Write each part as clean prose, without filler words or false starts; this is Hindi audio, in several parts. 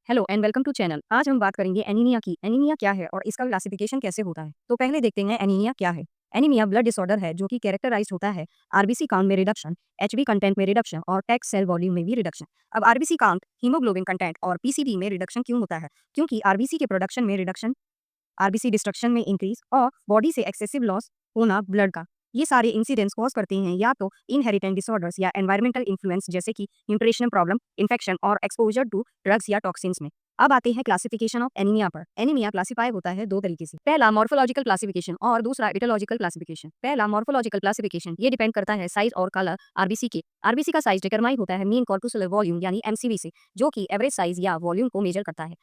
Hello and welcome to channel. आज हम बात करेंगे एनीमिया की। एनीमिया क्या है और इसका क्लासिफिकेशन कैसे होता है। तो पहले देखते हैं एनीमिया क्या है। एनीमिया ब्लड डिसऑर्डर है जो कि कैरेक्टराइज्ड होता है आरबीसी काउंट में रिडक्शन, एचबी कंटेंट में रिडक्शन और टेक सेल वॉल्यूम में भी रिडक्शन। अब आरबीसी काउंट, हीमोग्लोबिन कंटेंट और पीसीबी में रिडक्शन क्यों होता है? क्योंकि आरबीसी के प्रोडक्शन में रिडक्शन, आरबीसी डिस्ट्रक्शन में इंक्रीज और बॉडी से एक्सेसिव लॉस होना ब्लड का। ये सारे इंसिडेंट्स कॉज करते हैं या तो इनहेरिटेंट डिसऑर्डर्स या एनवायरमेंटल इन्फ्लुएंस जैसे कि न्यूट्रिशनल प्रॉब्लम, इन्फेक्शन और एक्सपोजर टू ड्रग्स या टॉक्सिन्स में। अब आते हैं क्लासिफिकेशन ऑफ एनीमिया पर। एनीमिया क्लासिफाई होता है दो तरीके से, पहला मॉर्फोलॉजिकल क्लासिफिकेशन और दूसरा इटियोलॉजिकल क्लासिफिकेशन। पहला मॉर्फोलॉजिकल क्लासिफिकेशन, ये डिपेंड करता है साइज और कलर आरबीसी के। आरबीसी का साइज डिटरमाइन होता है मीन कॉर्पुसुलर वॉल्यूम यानी एमसीवी से, जो कि एवरेज साइज या वॉल्यूम को मेजर करता है।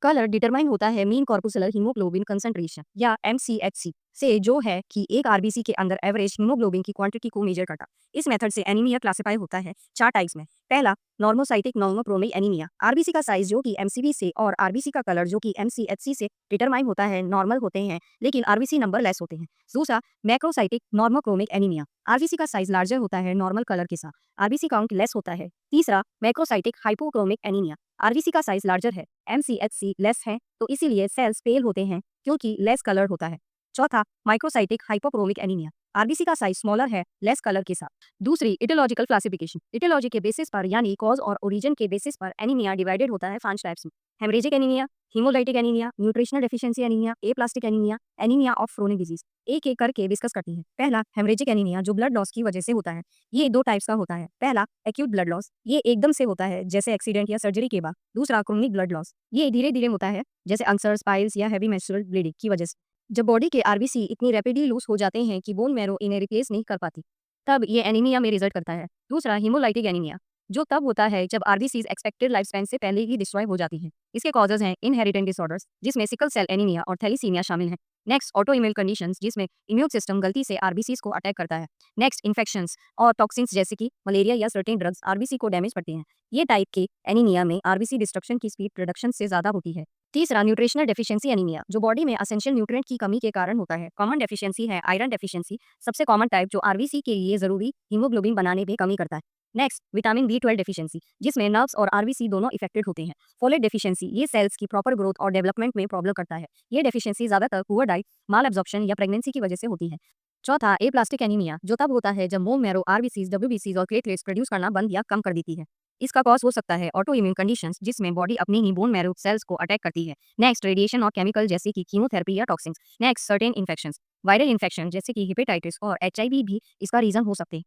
कलर डिटरमाइन होता है मीन कॉर्पुसुलर हीमोग्लोबिन कंसंट्रेशन या एमसीएचसी से, जो है कि एक आरबीसी के अंदर एवरेज हीमोग्लोबिन की क्वांटिटी को मेजर करता। इस मेथड से एनीमिया क्लासिफाई होता है चार टाइप्स में। पहला नॉर्मोसाइटिक नॉर्मोक्रोमिक एनीमिया, आरबीसी का साइज जो कि एमसीवी से और आरबीसी का कलर जो कि एमसीएचसी से डिटरमाइन होता है नॉर्मल होते हैं लेकिन आरबीसी नंबर लेस होते हैं। दूसरा मैक्रोसाइटिक नॉर्मोक्रोमिक एनीमिया, आरबीसी का साइज लार्जर होता है नॉर्मल कलर के साथ, आरबीसी काउंट लेस होता है। तीसरा मैक्रोसाइटिक हाइपोक्रोमिक एनीमिया, आरबीसी का साइज लार्जर है, एमसीएचसी लेस है, तो इसीलिए सेल्स पेल होते हैं क्योंकि लेस कलर होता है। चौथा माइक्रोसाइटिक हाइपोक्रोमिक एनीमिया, आरबीसी का साइज स्मॉलर है लेस कलर के साथ। दूसरी इटियोलॉजिकल क्लासिफिकेशन, इटियोलॉजी के बेसिस पर यानी कॉज और ओरिजिन के बेसिस पर एनीमिया डिवाइडेड होता है 5 टाइप्स में। Haemorrhagic anaemia, haemolytic anaemia, nutritional deficiency anaemia, aplastic anaemia, anaemia of chronic disease. एक एक करके डिस्कस करते हैं। पहला हेमरेजिक एनीमिया जो ब्लड लॉस की वजह से होता है। ये दो टाइप्स का होता है। पहला एक्यूट ब्लड लॉस, ये एकदम से होता है जैसे एक्सीडेंट या सर्जरी के बाद। दूसरा क्रोनिक ब्लड लॉस, ये धीरे धीरे होता है जैसे अल्सर्स, पाइल्स या हैवी मेंस्ट्रुअल ब्लीडिंग की वजह से। जब बॉडी के आरबीसी इतनी रैपिडली लूज हो जाते हैं कि बोन मैरो इन्हें रिप्लेस नहीं कर पाती, तब ये एनीमिया में रिजल्ट करता है। दूसरा हीमोलाइटिक एनीमिया, जो तब होता है जब आरबीसीज एक्सपेक्टेड लाइफ स्पैन से पहले ही डिस्ट्रॉय हो जाती हैं। इसके कॉजेज हैं इनहेरिटेंट डिसऑर्डर्स जिसमें सिकल सेल एनीमिया और थैलीसीमिया शामिल हैं। नेक्स्ट ऑटो इम्यून कंडीशंस जिसमें इम्यून सिस्टम गलती से आरबीसीज को अटैक करता है। नेक्स्ट इन्फेक्शंस और टॉक्सिन्स जैसे कि मलेरिया या सर्टेन ड्रग्स आरबीसी को डैमेज करते हैं। ये टाइप के एनीमिया में आरबीसी डिस्ट्रक्शन की स्पीड प्रोडक्शन से ज्यादा होती है। तीसरा न्यूट्रिशनल डेफिशिएंसी एनीमिया, जो बॉडी में एसेंशियल न्यूट्रिएंट की कमी के कारण होता है। कॉमन डेफिशिएंसी है आयरन डेफिशिएंसी, सबसे कॉमन टाइप जो आरबीसी के लिए जरूरी हीमोग्लोबिन बनाने में कमी करता है। नेक्स्ट विटामिन बी 12 डेफिशिएंसी, जिसमें नर्व्स और आरबीसी दोनों इफेक्टेड होते हैं। फोलेट डेफिशिएंसी, ये सेल्स की प्रॉपर ग्रोथ और डेवलपमेंट में प्रॉब्लम करता है। ये डेफिशिएंसी ज्यादातर पुअर डाइट, माल एब्जॉर्प्शन या प्रेगनेंसी की वजह से होती है। चौथा एप्लास्टिक एनीमिया, जो तब होता है जब बोन मैरो आरबीसीज, डब्ल्यूबीसीज और प्लेटलेट्स प्रोड्यूस करना बंद या कम कर देती है। इसका कॉज हो सकता है ऑटो इम्यून कंडीशंस जिसमें बॉडी अपनी ही बोन मैरो सेल्स को अटैक करती है। नेक्स्ट रेडिएशन और केमिकल जैसे कि कीमोथेरेपी या toxins. Next certain infections, viral infection जैसे कि हेपेटाइटिस और एचआईवी भी इसका रीजन हो सकते हैं।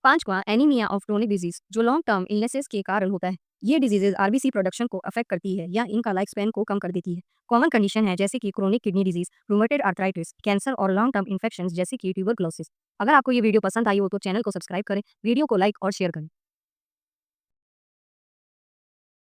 पांचवा एनीमिया ऑफ क्रोनिक डिजीज, जो लॉन्ग टर्म इलनेसेस के कारण होता है। ये डिजीजेज आरबीसी प्रोडक्शन को अफेक्ट करती है या इनका लाइफ स्पैन को कम कर देती है। कॉमन कंडीशन है जैसे कि chronic kidney disease, rheumatoid arthritis, cancer और लॉन्ग टर्म इन्फेक्शंस जैसे कि ट्यूबरकुलोसिस। अगर आपको ये वीडियो पसंद आई हो तो चैनल को सब्सक्राइब करें, वीडियो को लाइक और शेयर करें।